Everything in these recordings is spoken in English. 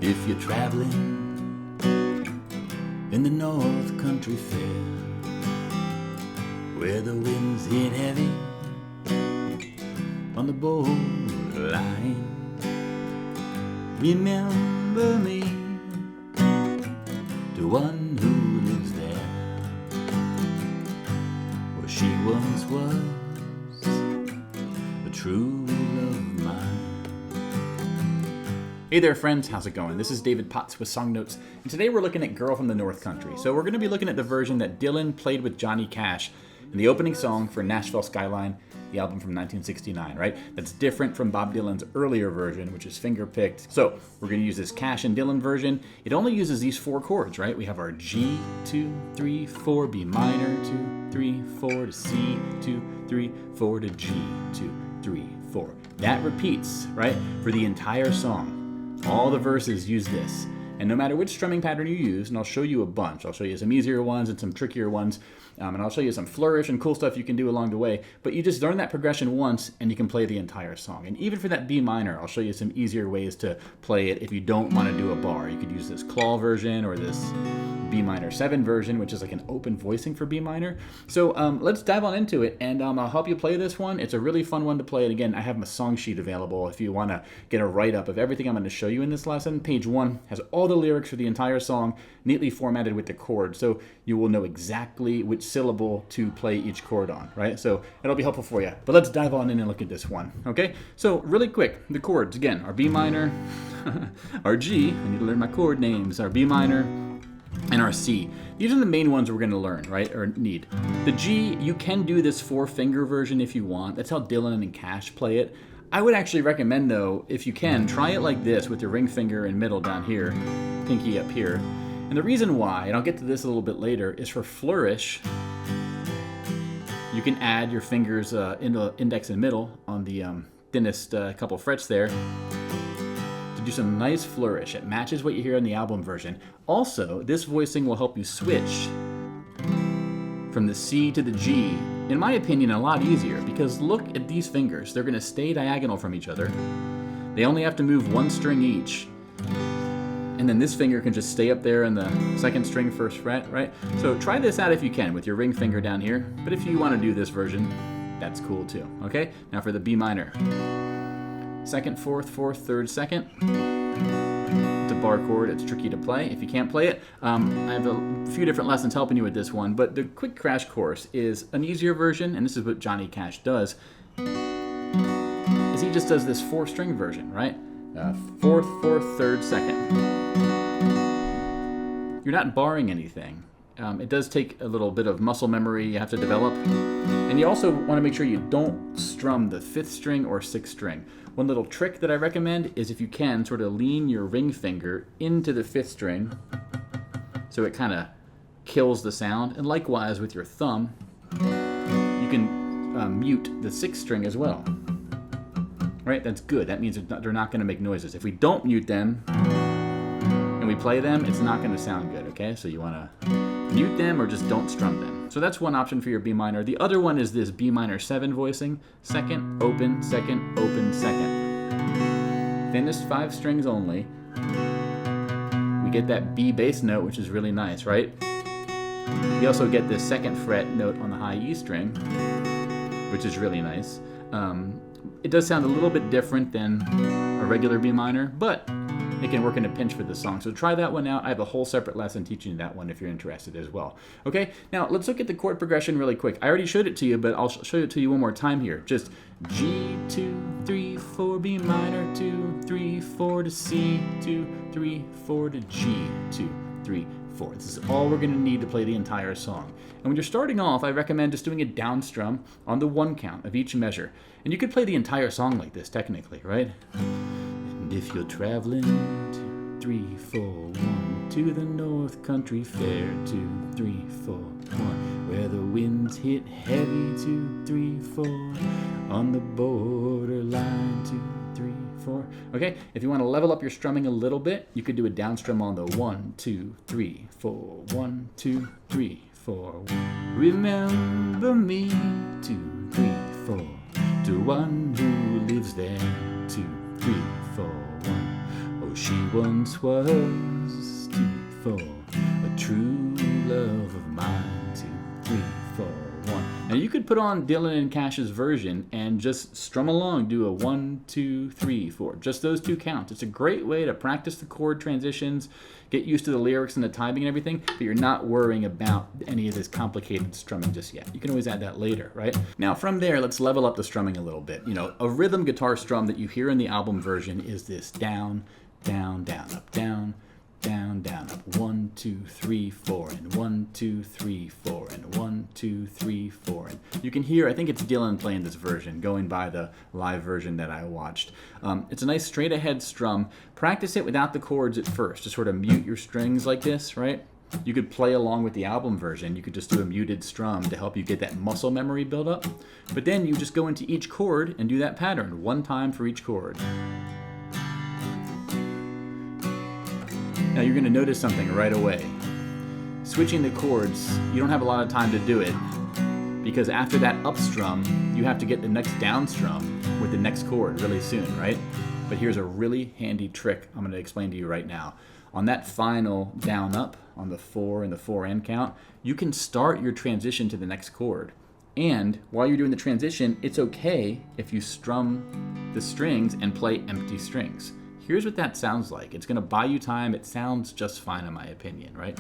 if you're traveling in the North Country Fair, where the winds hit heavy on the borderline, remember me to one who lives there, where she once was a true love of mine. Hey there friends, how's it going? This is David Potts with Song Notes, and today we're looking at Girl from the North Country. So we're going to be looking at the version that Dylan played with Johnny Cash in the opening song for Nashville Skyline, the album from 1969, right? That's different from Bob Dylan's earlier version, which is finger-picked. So we're going to use this Cash and Dylan version. It only uses these four chords, right? We have our G, 2, 3, 4, B minor, 2, 3, 4 to C, 2, 3, 4 to G, 2, 3, 4. That repeats, right, for the entire song. All the verses use this. And no matter which strumming pattern you use, and I'll show you a bunch. I'll show you some easier ones and some trickier ones. And I'll show you some flourish and cool stuff you can do along the way. But you just learn that progression once and you can play the entire song. And even for that B minor, I'll show you some easier ways to play it if you don't want to do a bar. You could use this claw version or this B minor 7 version, which is like an open voicing for B minor. So let's dive on into it, and I'll help you play this one. It's a really fun one to play, and again, I have my song sheet available if you want to get a write-up of everything I'm going to show you in this lesson. Page 1 has all the lyrics for the entire song, neatly formatted with the chords, so you will know exactly which syllable to play each chord on, right? So it'll be helpful for you. But let's dive on in and look at this one, okay? So really quick, the chords, again, our B minor, our G, I need to learn my chord names, our B minor, and our C. These are the main ones we're going to learn, right, or need. The G, you can do this 4-finger version if you want. That's how Dylan and Cash play it. I would actually recommend, though, if you can, try it like this with your ring finger and middle down here, pinky up here. And the reason why, and I'll get to this a little bit later, is for flourish, you can add your fingers into index and middle on the thinnest couple frets there, do some nice flourish. It matches what you hear in the album version. Also, this voicing will help you switch from the C to the G, in my opinion, a lot easier, because look at these fingers. They're going to stay diagonal from each other. They only have to move one string each. And then this finger can just stay up there in the second string, first fret, right? So try this out if you can with your ring finger down here. But if you want to do this version, that's cool too, okay? Now for the B minor. Second, fourth, fourth, third, second. It's a bar chord. It's tricky to play. If you can't play it, I have a few different lessons helping you with this one. But the quick crash course is an easier version, and this is what Johnny Cash does. Is he just does this 4-string version, right? Fourth, fourth, third, second. You're not barring anything. It does take a little bit of muscle memory you have to develop. And you also want to make sure you don't strum the 5th string or 6th string. One little trick that I recommend is if you can sort of lean your ring finger into the 5th string so it kind of kills the sound. And likewise with your thumb, you can mute the 6th string as well. Right? That's good. That means they're not going to make noises. If we don't mute them and we play them, it's not going to sound good, okay? So you want to mute them or just don't strum them. So that's one option for your B minor. The other one is this B minor 7 voicing. Second, open, second, open, second. Thinnest 5 strings only. We get that B bass note, which is really nice, right? We also get this 2nd fret note on the high E string, which is really nice. It does sound a little bit different than a regular B minor, but it can work in a pinch for this song. So try that one out. I have a whole separate lesson teaching you that one if you're interested as well. Okay, now let's look at the chord progression really quick. I already showed it to you, but I'll show it to you one more time here. Just G, 2, 3, 4, B minor, 2, 3, 4 to C, 2, 3, 4 to G, 2, 3, 4. This is all we're going to need to play the entire song. And when you're starting off, I recommend just doing a down strum on the 1 count of each measure. And you could play the entire song like this technically, right? And if you're traveling, 2, 3, 4, 1, to the North Country Fair, 2, 3, 4, 1, where the winds hit heavy, 2, 3, 4, on the borderline, 2, 3, 4. Okay, if you want to level up your strumming a little bit, you could do a down strum on the 1, 2, 3, 4, 1, 2, 3, 4. Remember me, 2, 3, 4, to one who lives there, 2, 3, 4, 1. Oh, she once was 2, 4, a true love of mine, 2, 3, 4, 1. Now you could put on Dylan and Cash's version and just strum along, do a 1, 2, 3, 4, just those 2 counts. It's a great way to practice the chord transitions, get used to the lyrics and the timing and everything, but you're not worrying about any of this complicated strumming just yet. You can always add that later, right? Now from there, let's level up the strumming a little bit. You know, a rhythm guitar strum that you hear in the album version is this down, down, down, up, down, down, down, up, 1, 2, 3, 4, and 1, 2, 3, 4, and 1, 2, 3, 4. And you can hear, I think it's Dylan playing this version, going by the live version that I watched. It's a nice straight ahead strum. Practice it without the chords at first, to sort of mute your strings like this, right? You could play along with the album version. You could just do a muted strum to help you get that muscle memory build up. But then you just go into each chord and do that pattern, 1 time for each chord. Now you're going to notice something right away. Switching the chords, you don't have a lot of time to do it because after that up strum, you have to get the next down strum with the next chord really soon, right? But here's a really handy trick I'm going to explain to you right now. On that final down up, on the 4 and the 4 end count, you can start your transition to the next chord. And while you're doing the transition, it's okay if you strum the strings and play empty strings. Here's what that sounds like. It's going to buy you time. It sounds just fine in my opinion, right?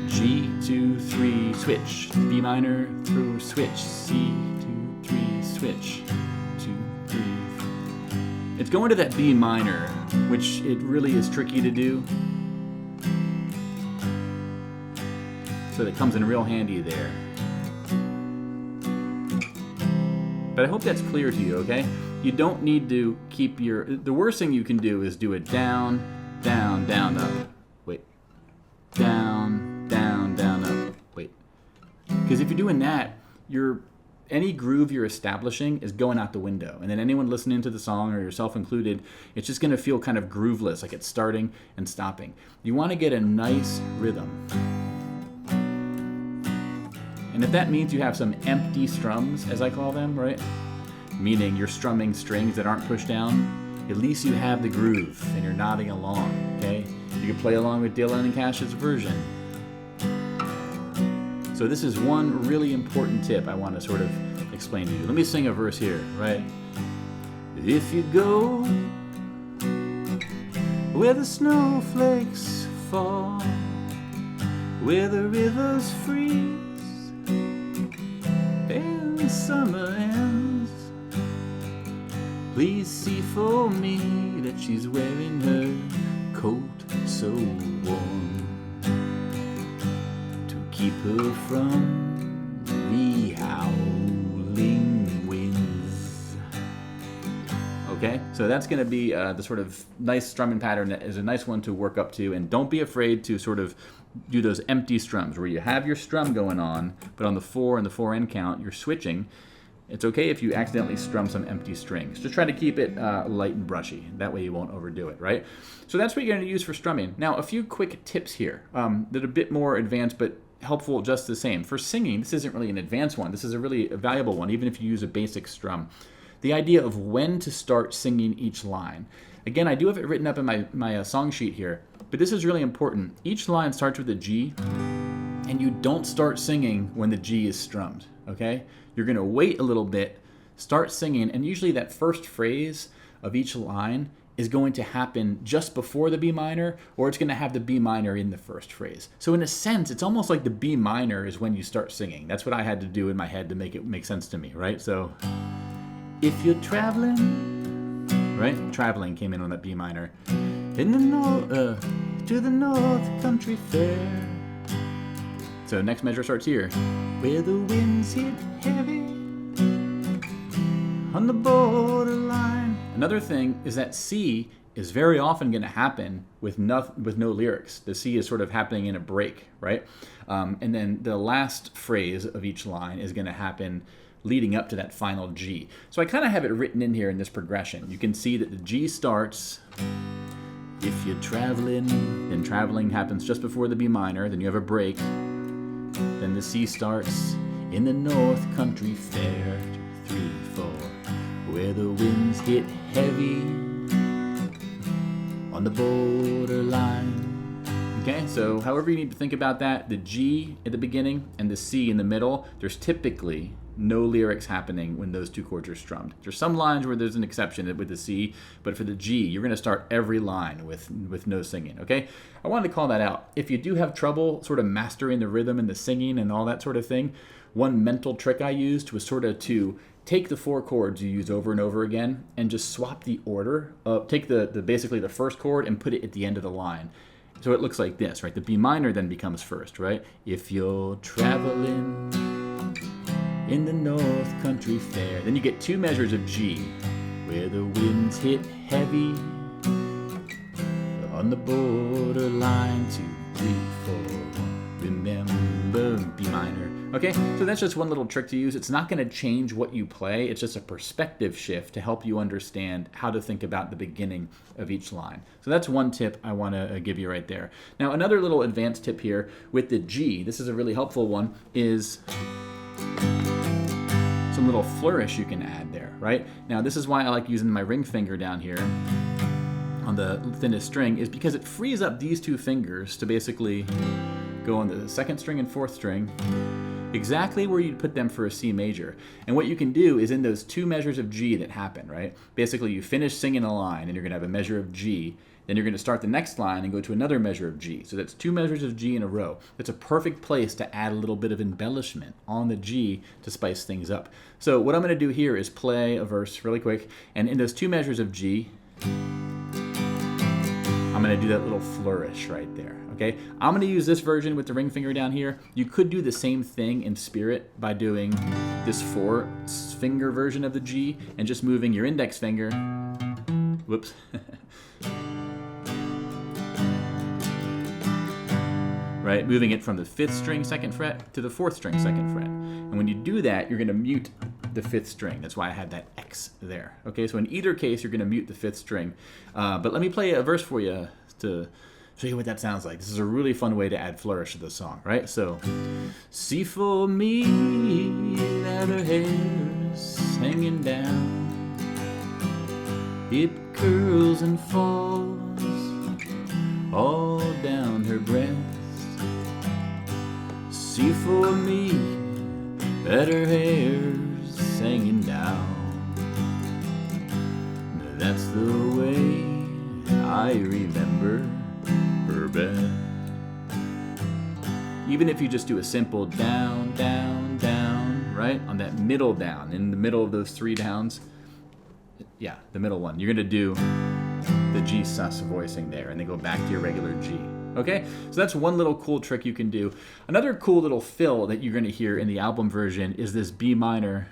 G, 2, 3, switch. B minor, through, switch. C, 2, 3, switch. 2, 3. It's going to that B minor, which it really is tricky to do. So that comes in real handy there. But I hope that's clear to you, okay? You don't need to keep the worst thing you can do is do it down, down, down, up. Wait. Down, down, down, up. Wait. Because if you're doing that, any groove you're establishing is going out the window. And then anyone listening to the song, or yourself included, it's just gonna feel kind of grooveless, like it's starting and stopping. You wanna get a nice rhythm. And if that means you have some empty strums, as I call them, right? Meaning you're strumming strings that aren't pushed down, at least you have the groove and you're nodding along, okay? You can play along with Dylan and Cash's version. So this is one really important tip I want to sort of explain to you. Let me sing a verse here, right? If you go where the snowflakes fall, where the rivers freeze, and summer ends, please see for me that she's wearing her coat so warm to keep her from the howling winds. Okay, so that's going to be the sort of nice strumming pattern that is a nice one to work up to, and don't be afraid to sort of do those empty strums where you have your strum going on, but on the 4 and the 4 end count, you're switching. It's okay if you accidentally strum some empty strings. Just try to keep it light and brushy. That way you won't overdo it, right? So that's what you're going to use for strumming. Now, a few quick tips here that are a bit more advanced, but helpful just the same. For singing, this isn't really an advanced one. This is a really valuable one, even if you use a basic strum. The idea of when to start singing each line. Again, I do have it written up in my song sheet here, but this is really important. Each line starts with a G, and you don't start singing when the G is strummed, okay? You're gonna wait a little bit, start singing, and usually that first phrase of each line is going to happen just before the B minor, or it's gonna have the B minor in the first phrase. So in a sense, it's almost like the B minor is when you start singing. That's what I had to do in my head to make it make sense to me, right? So, if you're traveling, right? Traveling came in on that B minor. In the to the North Country Fair. So next measure starts here. Where the winds hit heavy on the borderline. Another thing is that C is very often going to happen with no lyrics. The C is sort of happening in a break, right? And then the last phrase of each line is going to happen leading up to that final G. So I kind of have it written in here in this progression. You can see that the G starts, if you're traveling, then traveling happens just before the B minor, then you have a break, then the C starts, in the North Country Fair. 2, 3, 4, where the winds hit heavy on the borderline. Okay, so however you need to think about that, the G at the beginning and the C in the middle, there's typically no lyrics happening when those two chords are strummed. There's some lines where there's an exception with the C, but for the G, you're going to start every line with no singing, okay? I wanted to call that out. If you do have trouble sort of mastering the rhythm and the singing and all that sort of thing, one mental trick I used was sort of to take the 4 chords you use over and over again and just swap the order. Take basically the first chord and put it at the end of the line. So it looks like this, right? The B minor then becomes first, right? If you're traveling in the North Country Fair. Then you get 2 measures of G, where the winds hit heavy on the borderline. 2, 3, 4, remember B minor. Okay, so that's just one little trick to use. It's not going to change what you play. It's just a perspective shift to help you understand how to think about the beginning of each line. So that's one tip I want to give you right there. Now, another little advanced tip here with the G, this is a really helpful one, is some little flourish you can add there, right? Now, this is why I like using my ring finger down here on the thinnest string, is because it frees up these 2 fingers to basically go on the 2nd string and 4th string, exactly where you'd put them for a C major. And what you can do is in those 2 measures of G that happen, right? Basically, you finish singing a line and you're gonna have a measure of G, then you're gonna start the next line and go to another measure of G. So that's 2 measures of G in a row. That's a perfect place to add a little bit of embellishment on the G to spice things up. So what I'm gonna do here is play a verse really quick, and in those 2 measures of G, I'm gonna do that little flourish right there, okay? I'm gonna use this version with the ring finger down here. You could do the same thing in spirit by doing this 4-finger version of the G and just moving your index finger, whoops, right? Moving it from the 5th string 2nd fret to the 4th string 2nd fret. And when you do that, you're gonna mute the 5th string. That's why I had that X there. Okay, so in either case, you're gonna mute the 5th string. But let me play a verse for you to show you what that sounds like. This is a really fun way to add flourish to the song, right? So, see for me that her hair's hanging down. It curls and falls all down her breast. See for me that her hair's hanging down. That's the way I remember her best. Even if you just do a simple down, down, down, right? On that middle down, in the middle of those 3 downs, yeah, the middle one, you're gonna do the G sus voicing there and then go back to your regular G. Okay, so that's one little cool trick you can do. Another cool little fill that you're gonna hear in the album version is this B minor.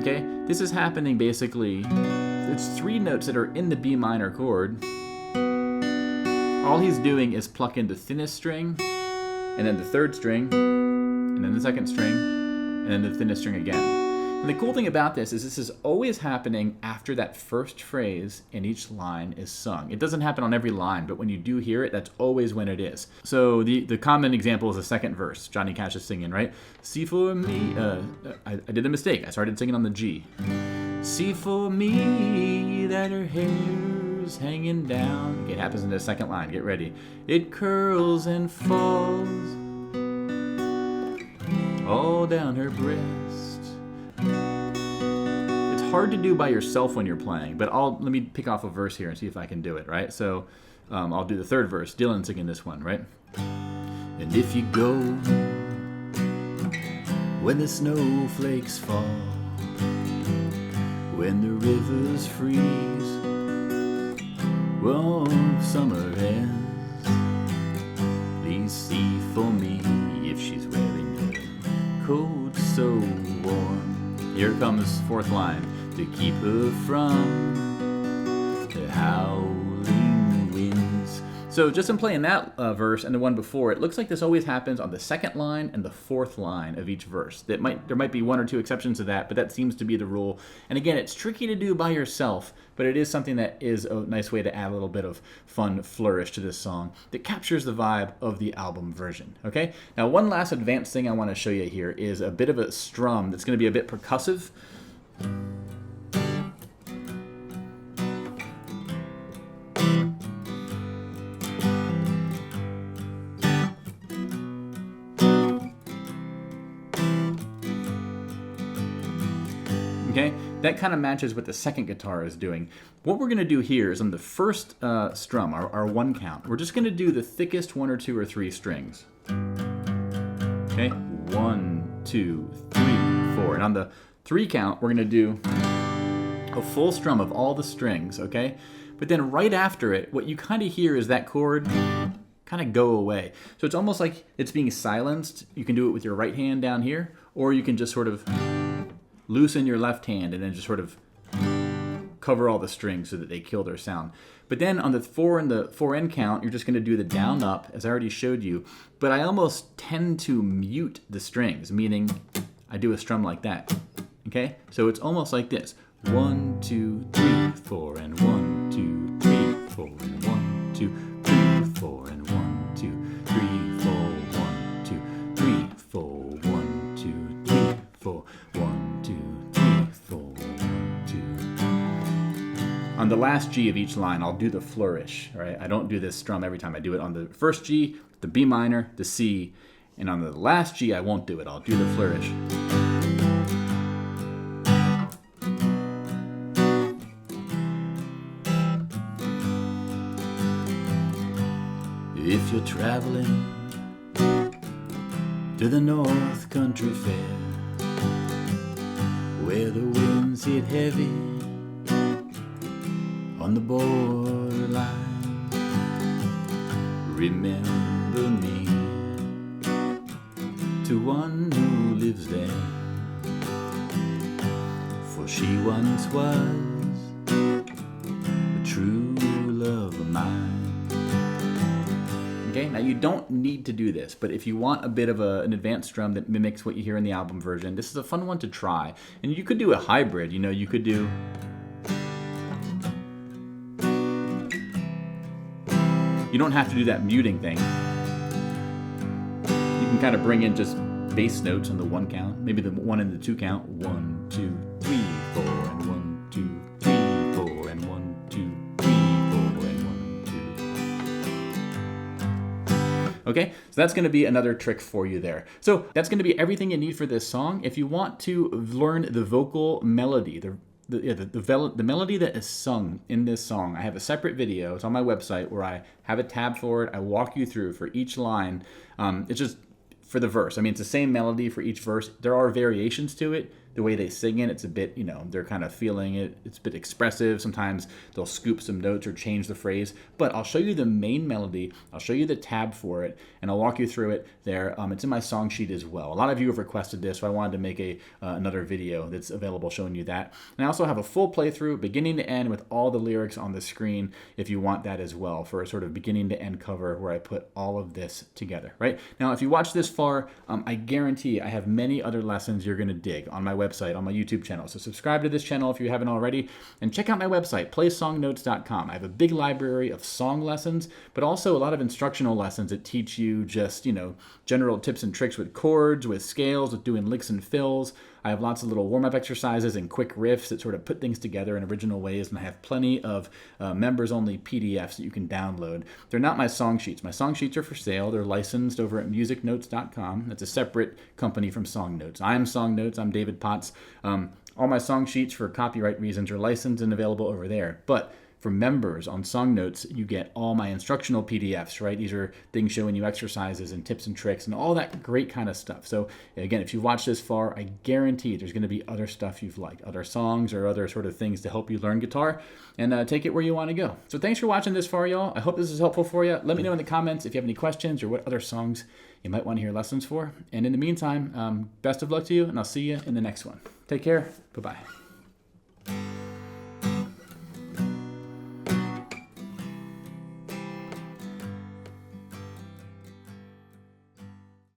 Okay, this is happening basically, it's 3 notes that are in the B minor chord. All he's doing is pluck in the thinnest string, and then the 3rd string, and then the 2nd string, and then the thinnest string again. And the cool thing about this is always happening after that first phrase in each line is sung. It doesn't happen on every line, but when you do hear it, that's always when it is. So the common example is the 2nd verse. Johnny Cash is singing, right? See for me, I did a mistake. I started singing on the G. See for me that her hair's hanging down. Okay, it happens in the 2nd line. Get ready. It curls and falls all down her breast. It's hard to do by yourself when you're playing, but let me pick off a verse here and see if I can do it, right? So I'll do the 3rd verse. Dylan singing this one, right? And if you go when the snowflakes fall, when the rivers freeze, well, summer ends, please see for me if she's wearing a coat so warm. Here comes 4th line, to keep her from the howling winds. So just in playing that verse and the one before, it looks like this always happens on the second line and the fourth line of each verse. There might be one or two exceptions to that, but that seems to be the rule. And again, it's tricky to do by yourself, but it is something that is a nice way to add a little bit of fun flourish to this song that captures the vibe of the album version. Okay? Now, one last advanced thing I want to show you here is a bit of a strum that's going to be a bit percussive. Okay, that kind of matches what the second guitar is doing. What we're going to do here is on the first strum, our one count, we're just going to do the thickest 1 or 2 or 3 strings. Okay, 1, 2, 3, 4. And on the 3 count, we're going to do a full strum of all the strings, okay? But then right after it, what you kind of hear is that chord kind of go away. So it's almost like it's being silenced. You can do it with your right hand down here, or you can just sort of loosen your left hand and then just sort of cover all the strings so that they kill their sound. But then on the 4 and the 4 count, you're just going to do the down up, as I already showed you. But I almost tend to mute the strings, meaning I do a strum like that. Okay? So it's almost like this. 1, 2, 3, 4, and 1, 2, 3, 4, and 1, 2, 3, 4, and 1, 2, 3, 4, 1, 2, 3, 4, 1, 2, 3, 4, 1, 2, 3, 4, 1, 2. On the last G of each line, I'll do the flourish, right? I don't do this strum every time. I do it on the first G, the B minor, the C, and on the last G, I won't do it. I'll do the flourish. If you're traveling to the North Country Fair, where the winds hit heavy on the borderline, remember me to one who lives there, for she once was a true love of mine. Okay, now you don't need to do this, but if you want a bit of an advanced strum that mimics what you hear in the album version, this is a fun one to try. And you could do a hybrid, you know, you could do... You don't have to do that muting thing. You can kind of bring in just bass notes on the 1 count, maybe the 1 and the 2 count. 1, 2, 3, 4, and 1, 2, 3, 4, and 1, 2, 3, 4, and 1, 2. Okay, so that's going to be another trick for you there. So that's going to be everything you need for this song. If you want to learn the vocal melody, the melody that is sung in this song, I have a separate video. It's on my website where I have a tab for it. I walk you through for each line. It's just for the verse. I mean, it's the same melody for each verse. There are variations to it. The way they sing it, it's a bit, you know, they're kind of feeling it. It's a bit expressive. Sometimes they'll scoop some notes or change the phrase. But I'll show you the main melody. I'll show you the tab for it, and I'll walk you through it there. It's in my song sheet as well. A lot of you have requested this, so I wanted to make another video that's available showing you that. And I also have a full playthrough, beginning to end, with all the lyrics on the screen if you want that as well, for a sort of beginning to end cover where I put all of this together, right? Now, if you watch this far, I guarantee I have many other lessons you're going to dig on my website, on my YouTube channel. So subscribe to this channel if you haven't already, and check out my website, playsongnotes.com. I have a big library of song lessons, but also a lot of instructional lessons that teach you just, you know, general tips and tricks with chords, with scales, with doing licks and fills. I have lots of little warm-up exercises and quick riffs that sort of put things together in original ways, and I have plenty of members-only PDFs that you can download. They're not my song sheets. My song sheets are for sale. They're licensed over at musicnotes.com. That's a separate company from Song Notes. I am Song Notes. I'm David Potts. All my song sheets, for copyright reasons, are licensed and available over there. But for members on Song Notes, you get all my instructional PDFs, right? These are things showing you exercises and tips and tricks and all that great kind of stuff. So again, if you've watched this far, I guarantee there's going to be other stuff you've liked, other songs or other sort of things to help you learn guitar and take it where you want to go. So thanks for watching this far, y'all. I hope this is helpful for you. Let me know in the comments if you have any questions or what other songs you might want to hear lessons for. And in the meantime, best of luck to you, and I'll see you in the next one. Take care. Bye-bye.